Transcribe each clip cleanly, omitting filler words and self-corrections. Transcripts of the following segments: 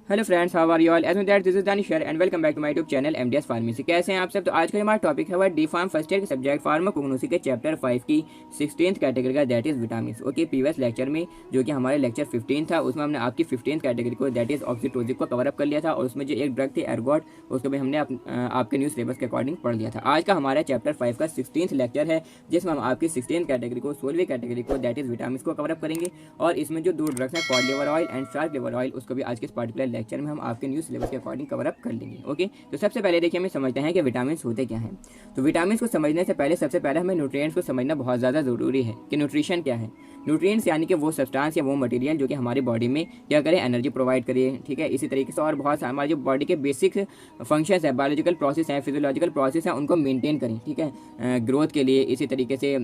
Hello friends, how are you all? As that this is दानिशर and welcome back to my YouTube channel MDS pharmacy. कैसे हैं आप सब? तो आज का हमारा टॉपिक है डी फार्म फर्स्ट ईयर के सब्जेक्ट फार्माकोग्नोसी के चैप्टर 5 की 16th कैटेगरी का, that is vitamin. Okay, previous lecture में जो कि हमारे लेक्चर 15 था, उसमें हमने आपकी 15th कैटेगरी को, दैट इज ऑक्सीटोसिक को कवर अप कर लिया था, और उसमें जो एक ड्रग थी एर्गोट, उसको भी हमने आपके न्यू सिलेबस के अकॉर्डिंग पढ़ लिया था। आज का हमारा चैप्टर 5 का 16th लेक्चर है, जिसमें हम आपकी 16th कैटेगरी को, 16वीं कैटेगरी को, दैट इज विटामिन को कवर अप करेंगे। और इसमें जो दो ड्रग्स हैं, code liver oil and shark liver oil, उसको भी आज के इस पर्टिकुलर लेक्चर में हम आपके न्यू सिलेबस के अकॉर्डिंग कवर अप कर लेंगे। ओके, तो सबसे पहले देखिए हमें समझते हैं कि विटामिन होते क्या हैं। तो विटामिन को समझने से पहले सबसे पहले हमें न्यूट्रिएंट्स को समझना बहुत ज़्यादा ज़रूरी है कि न्यूट्रिशन क्या है। न्यूट्रिएंट्स यानी कि वो सब्सटेंस या वो मटेरियल जो कि हमारी बॉडी में क्या करे, एनर्जी प्रोवाइड करे। ठीक है, इसी तरीके से और बहुत सारे हमारी जो बॉडी के बेसिक फंक्शंस है, बायोलॉजिकल प्रोसेस है, फिजियोलॉजिकल प्रोसेस है, उनको मेंटेन करें। ठीक है, ग्रोथ के लिए, इसी तरीके से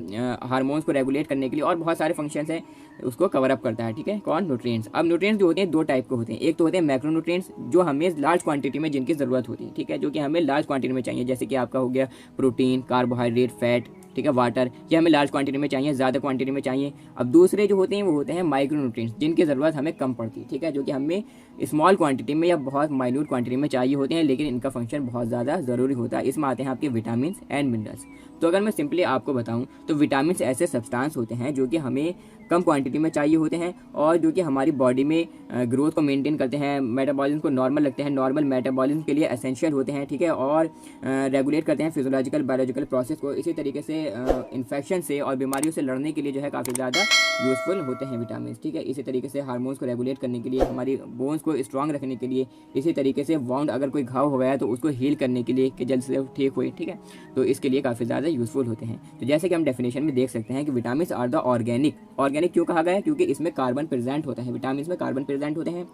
हार्मोन्स को रेगुलेट करने के लिए और बहुत सारे फंक्शंस हैं, उसको कवर अप करता है। ठीक है, कौन? न्यूट्रिएंट्स। अब न्यूट्रिएंट्स जो होते हैं दो टाइप के होते हैं। एक तो होते हैं मैक्रो न्यूट्रिएंट्स, जो हमें लार्ज क्वांटिटी में जिनकी ज़रूरत होती है। ठीक है, जो कि हमें लार्ज क्वांटिटी में चाहिए, जैसे कि आपका हो गया प्रोटीन, कार्बोहाइड्रेट, फैट, ठीक है, वाटर, ये हमें लार्ज क्वांटिटी में चाहिए, ज़्यादा क्वांटिटी में चाहिए। अब दूसरे जो होते हैं वो होते हैं माइक्रो न्यूट्रिएंट्स, जिनकी ज़रूरत हमें कम पड़ती है। ठीक है, जो कि हमें स्मॉल क्वांटिटी में या बहुत माइन्यूट क्वांटिटी में चाहिए होते हैं, लेकिन इनका फंक्शन बहुत ज़्यादा ज़रूरी होता है। इसमें आते हैं आपके विटामिन एंड मिनरल्स। तो अगर मैं सिंपली आपको बताऊं तो विटामिन ऐसे सब्सटेंस होते हैं जो कि हमें कम क्वांटिटी में चाहिए होते हैं, और जो कि हमारी बॉडी में ग्रोथ को मेंटेन करते हैं, मेटाबॉलिज्म को नॉर्मल रखते हैं, नॉर्मल मेटाबॉलिज्म के लिए एसेंशियल होते हैं। ठीक है, और रेगुलेट करते हैं फिजियोलॉजिकल बायोलॉजिकल प्रोसेस को। इसी तरीके से इन्फेक्शन से और बीमारियों से लड़ने के लिए जो है काफ़ी ज़्यादा यूज़फुल होते हैं विटामिन। ठीक है, इसी तरीके से हार्मोन्स को रेगुलेट करने के लिए, हमारी बोन्स को स्ट्रांग रखने के लिए, इसी तरीके से वाउंड अगर कोई घाव हो गया है तो उसको हील करने के लिए कि जल्द से ठीक हुए। ठीक है, तो इसके लिए काफ़ी ज़्यादा यूज़फुल होते हैं। तो जैसे कि हम डेफिनेशन में देख सकते हैं कि vitamin are the organic. Organic क्यों कहा गया है? क्योंकि इसमें कार्बन प्रेजेंट होता है, विटामिन में कार्बन प्रेजेंट होते हैं,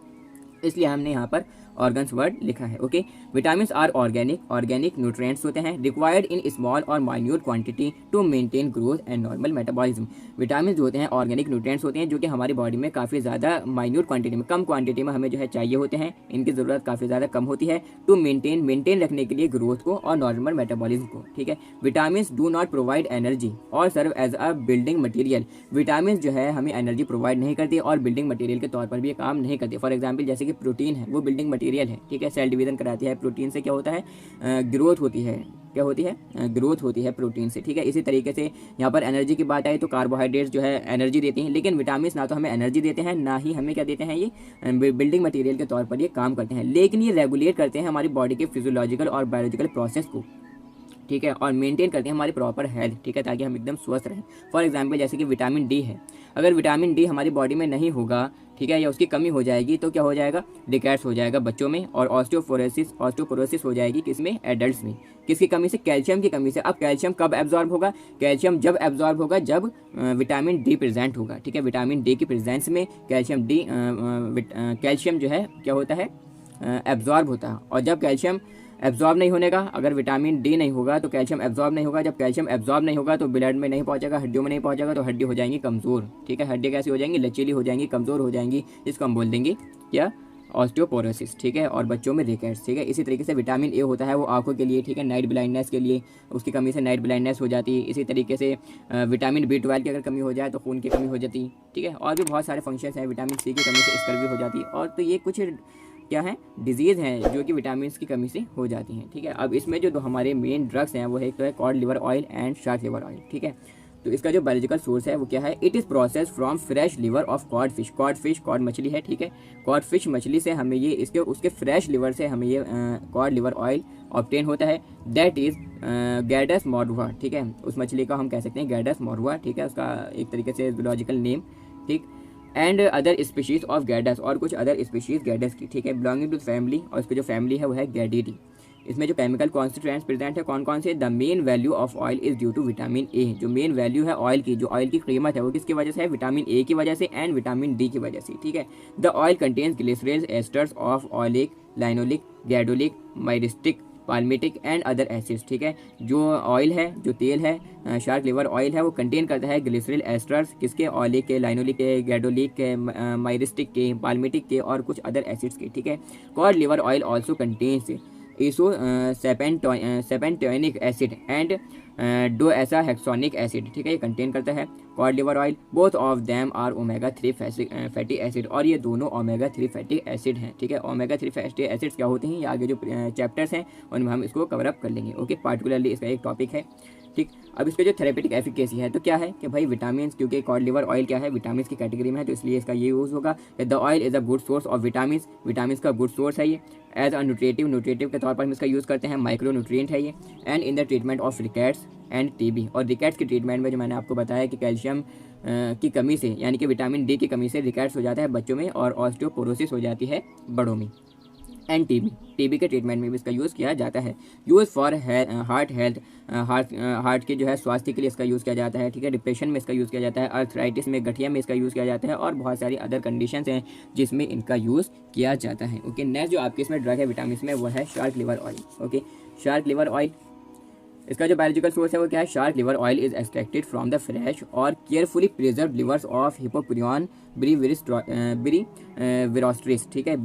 इसलिए हमने यहाँ पर ऑर्गन्स वर्ड लिखा है। Okay, vitamin are organic nutrients होते हैं, रिक्वायर्ड इन स्मॉल और minute quantity to maintain growth and normal metabolism. Vitamin जो होते हैं ऑर्गेनिक न्यूट्रिएंट्स होते हैं, जो कि हमारी बॉडी में काफ़ी ज़्यादा माइन्यूट क्वांटिटी में, कम क्वांटिटी में हमें जो है चाहिए होते हैं। इनकी ज़रूरत काफ़ी ज़्यादा कम होती है टू मेंटेन रखने के लिए ग्रोथ को और नॉर्मल मेटाबॉलिज्म को। ठीक है, vitamin do not provide energy और serve as a building material. Vitamin जो है हमें एनर्जी प्रोवाइड नहीं करती और बिल्डिंग मटीरियल के तौर पर भी ये काम नहीं करती। फॉर एग्जाम्पल जैसे कि प्रोटीन है, वो बिल्डिंग मटेरियल है। ठीक है, सेल डिवीजन कराती है। प्रोटीन से क्या होता है? ग्रोथ होती है। क्या होती है? ग्रोथ होती है प्रोटीन से। ठीक है, इसी तरीके से यहाँ पर एनर्जी की बात आई तो कार्बोहाइड्रेट्स जो है एनर्जी देती हैं, लेकिन विटामिन ना तो हमें एनर्जी देते हैं, ना ही हमें क्या देते हैं, ये बिल्डिंग मटेरियल के तौर पर ये काम करते हैं, लेकिन ये रेगुलेट करते हैं हमारी बॉडी के फिजियोलॉजिकल और बायोलॉजिकल प्रोसेस को। ठीक है, और मेंटेन करते हैं हमारी प्रॉपर हेल्थ। ठीक है, ताकि हम एकदम स्वस्थ रहें। फॉर एग्जांपल जैसे कि विटामिन डी है, अगर विटामिन डी हमारी बॉडी में नहीं होगा, ठीक है, या उसकी कमी हो जाएगी, तो क्या हो जाएगा? रिकेट्स हो जाएगा बच्चों में, और ऑस्टियोपोरोसिस हो जाएगी किसमें? एडल्ट्स में। किसकी कमी से? कैल्शियम की कमी से। अब कैल्शियम कब एब्जॉर्ब होगा? कैल्शियम जब एब्जॉर्ब होगा जब विटामिन डी प्रेजेंट होगा। ठीक है, विटामिन डी की प्रेजेंस में कैल्शियम जो है क्या होता है? एब्जॉर्ब होता है। और जब कैल्शियम एब्जॉर्ब नहीं होने का, अगर विटामिन डी नहीं होगा तो कैल्शियम एब्जॉर्ब नहीं होगा। जब कैल्शियम एब्जॉर्ब नहीं होगा तो ब्लड में नहीं पहुंचेगा, हड्डियों में नहीं पहुंचेगा, तो हड्डी हो जाएंगी कमज़ोर। ठीक है, हड्डी कैसी हो जाएंगी? लचीली हो जाएंगी, कमज़ोर हो जाएंगी, जिसको हम बोल देंगे क्या? ऑस्टियोपोरोसिस। ठीक है, और बच्चों में रिकेट्स। ठीक है, इसी तरीके से विटामिन ए होता है वो आंखों के लिए। ठीक है, नाइट ब्लाइंडनेस के लिए, उसकी कमी से नाइट ब्लाइंडनेस हो जाती है। इसी तरीके से विटामिन B12 की अगर कमी हो जाए तो खून की कमी हो जाती है। ठीक है, और भी बहुत सारे फंक्शंस हैं। विटामिन सी की कमी से स्कर्वी हो जाती है। और तो ये कुछ क्या है? डिजीज़ हैं जो कि विटामिन की कमी से हो जाती हैं। ठीक है, अब इसमें जो हमारे मेन ड्रग्स हैं वो है, एक तो है cod liver oil and shark liver oil. ठीक है, तो इसका जो बायोलॉजिकल सोर्स है वो क्या है? It is process from fresh liver of cod fish. Cod मछली है। ठीक है, कॉड फिश मछली से हमें ये उसके फ्रेश लिवर से हमें ये कॉड लिवर ऑयल ऑब्टेन होता है। That is Gadus morhua. ठीक है, उस मछली का हम कह सकते हैं गैडस मॉर्वा। ठीक है, उसका एक तरीके से जूलॉजिकल नेम। ठीक, एंड अदर स्पीशीज ऑफ गैडस, और कुछ अदर स्पीशीज गैडस की। ठीक है, बिलोंगिंग टू फैमिली, और इसकी जो फैमिली है वो है गैडिडी। इसमें जो केमिकल कॉन्स्टिट्यूएंट्स प्रेजेंट है कौन कौन से? The main value of oil is due to vitamin A. जो मेन वैल्यू है ऑयल की, जो ऑयल की कीमत है वो किसकी वजह से है? विटामिन ए की वजह से एंड विटामिन डी की वजह से। ठीक है, the oil contains glycerol esters of oleic, linoleic, gadoleic, myristic, palmitic and other acids. ठीक है, जो ऑयल है, जो तेल है, शार्क लिवर ऑयल है, वो कंटेन करता है ग्लिसरॉल एस्टर्स, किसके? ऑलिक के, लाइनोलिक के, गैडोलिक के, माइरिस्टिक के, पाल्मिटिक के, और कुछ अदर एसिड्स के। ठीक है, cod liver oil also contains सेपेंटोनिक एसिड एंड दो ऐसा हेक्सोनिक एसिड, ठीक है, ये कंटेन करता है cod liver oil. Both of them are omega 3 fatty acid, और ये दोनों ओमेगा 3 फैटी एसिड हैं, ठीक है। ओमेगा 3 फैटी एसिड्स क्या होते हैं, ये आगे जो चैप्टर्स हैं उनमें हम इसको कवर अप कर लेंगे, ओके। पार्टिकुलरली इसका एक टॉपिक है, ठीक। अब इसका जो थेरेपेटिक एफिकेसी है तो क्या है कि भाई विटामिन, क्योंकि कॉड लिवर ऑयल क्या है, विटामिन की कैटेगरी में है, तो इसलिए इसका ये यूज़ होगा। The oil is a good source of vitamin का गुड सोर्स है ये। एज अ न्यूट्रिटिव के तौर पर हम इसका यूज़ करते हैं, माइक्रो न्यूट्रिएंट है ये। And in the treatment of rickets end TB, और रिकेट्स की ट्रीटमेंट में जो मैंने आपको बताया कि कैल्शियम की कमी से, यानी कि विटामिन डी की कमी से रिकेट्स हो जाता है बच्चों में, और ऑस्टियोपोरोसिस हो जाती है बड़ों में। एंड टीबी के ट्रीटमेंट में भी इसका यूज़ किया जाता है। Use for heart health, heart के जो है स्वास्थ्य के लिए इसका यूज़ किया जाता है, ठीक है। डिप्रेशन में इसका यूज़ किया जाता है, अर्थराइटिस में, गठिया में इसका यूज़ किया जाता है, और बहुत सारी अदर कंडीशंस हैं जिसमें इनका यूज़ किया जाता है, ओके। नेक्स्ट जो आपके इसमें ड्रग है विटामिन में, वो है shark liver oil, okay. Shark liver oil, इसका जो बायोलॉजिकल सोर्स है वो क्या है, shark liver oil is extracted from the fresh और केयरफुली प्रिजर्व लिवर्स ऑफ हिपोपिरियन ब्रीविरोस्ट्रिस, ठीक है।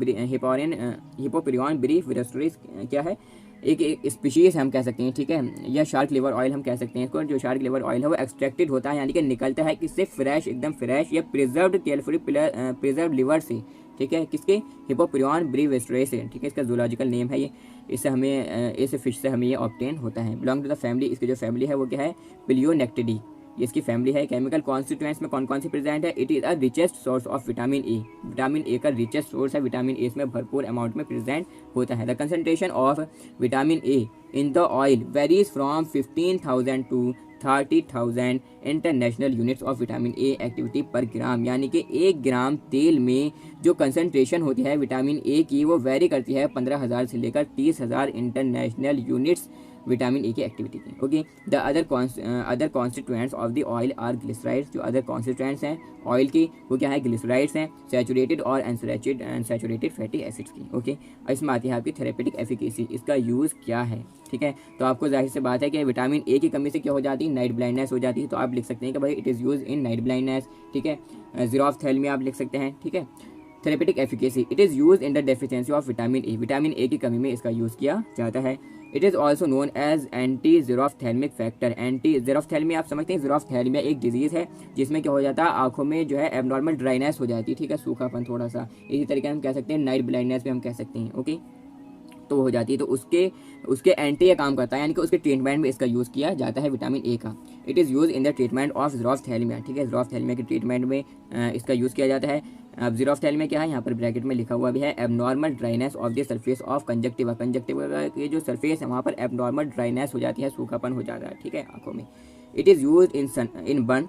हिपोपिरियन ब्रीविरोस्ट्रिस क्या है, एक स्पीशीज़ हम कह सकते हैं, ठीक है, या शार्क लिवर ऑयल हम कह सकते हैं इसको। जो शार्क लिवर ऑयल है वो एक्सट्रैक्टेड होता है, यानी कि निकलता है किससे, फ्रेश, एकदम फ्रेश या प्रिजर्व्ड, केयरफुली प्रिजर्व लिवर से, ठीक है, किसके, हिपोपिरियन ब्रीविरोस्ट्रिस से, ठीक है। इसका जूलॉजिकल नेम है ये। इससे हमें, इस फिश से हमें ये ऑब्टेन होता है। बिलोंग टू द फैमिली, इसकी जो फैमिली है वो क्या है, पिलियोनेक्टिडी, ये इसकी फैमिली है। केमिकल कॉन्स्टिट्यूएंट्स में कौन कौन से प्रेजेंट है, it is a richest source of vitamin A, vitamin A का रिचेस्ट सोर्स है, विटामिन ए इसमें भरपूर अमाउंट में प्रेजेंट होता है। The concentration of vitamin A in the oil varies from 15,000 to 30,000 international units of vitamin A activity per gram, यानी कि 1 ग्राम तेल में जो कंसनट्रेशन होती है विटामिन ए की वो वेरी करती है 15,000 से लेकर 30,000 इंटरनेशनल यूनिट्स विटामिन ए की एक्टिविटी की, okay. The other constituents of the oil are glycerides, जो अदर कॉन्स्टिट्यूएंट्स हैं ऑयल की वो क्या है, ग्लिसराइड्स हैं, सैचुरेटेड और अनसैचुरेटेड फैटी एसिड्स की, ओके। इसमें आती है आपकी थेरेपेटिक एफिकेसी, इसका यूज़ क्या है, ठीक है। तो आपको जाहिर सी बात है कि विटामिन ए की कमी से क्या हो जाती है, नाइट ब्लाइंडनेस हो जाती है, तो आप लिख सकते हैं कि भाई it is use in night blindness, ठीक है। ज़ीरोफ्थैल्मिया आप लिख सकते हैं, ठीक है। Therapeutic efficacy, it is use in the deficiency of vitamin A की कमी में इसका यूज़ किया जाता है। It is also known as anti xerophthalmic factor. Anti xerophthalmia आप समझते हैं, ज़ीरोफ्थैल्मिया एक डिजीज़ है जिसमें क्या हो जाता है, आंखों में जो है एबनॉर्मल ड्राइनेस हो जाती है, ठीक है, सूखापन थोड़ा सा। इसी तरीके हम कह सकते हैं नाइट ब्लाइंडनेस भी हम कह सकते हैं, ओके, तो हो जाती है। तो उसके एंटी ये काम करता है, यानी कि उसके ट्रीटमेंट में इसका यूज़ किया जाता है विटामिन ए का। It is use in the treatment of xerophthalmia, ठीक है, ज़ीरोफ्थैल्मिया के ट्रीटमेंट में इसका यूज़ किया जाता है। अब ज़ीरोफ्थैल्मिया क्या है, यहाँ पर ब्रैकेट में लिखा हुआ भी है, abnormal dryness of the surface of conjunctiva, conjunctiva के जो सरफेस है वहाँ पर एबनॉर्मल ड्राइनेस हो जाती है, सूखापन हो जाता है, ठीक है, आंखों में। It is use in burn,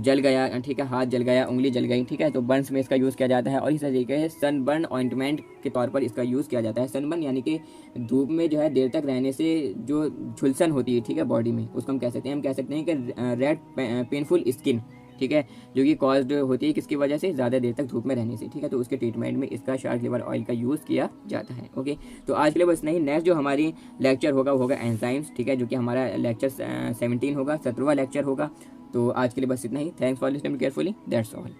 जल गया, ठीक है, हाथ जल गया, उंगली जल गई, ठीक है, तो बर्न्स में इसका यूज़ किया जाता है। और इस तरीके से सनबर्न ऑइंटमेंट के तौर पर इसका यूज़ किया जाता है। सनबर्न यानी कि धूप में जो है देर तक रहने से जो झुलसन होती है, ठीक है, बॉडी में, उसको हम कह सकते हैं कि रेड पेनफुल स्किन, ठीक है, जो कि कॉज्ड होती है किसकी वजह से, ज़्यादा देर तक धूप में रहने से, ठीक है। तो उसके ट्रीटमेंट में इसका शार्क लिवर ऑयल का यूज़ किया जाता है, ओके। तो आज के लिए बस नहीं, नेक्स्ट जो हमारी लेक्चर होगा वो होगा एंजाइम्स, ठीक है, जो कि हमारा लेक्चर 17 होगा, 17वां लेक्चर होगा। तो आज के लिए बस इतना ही। Thanks for listening carefully, that's all.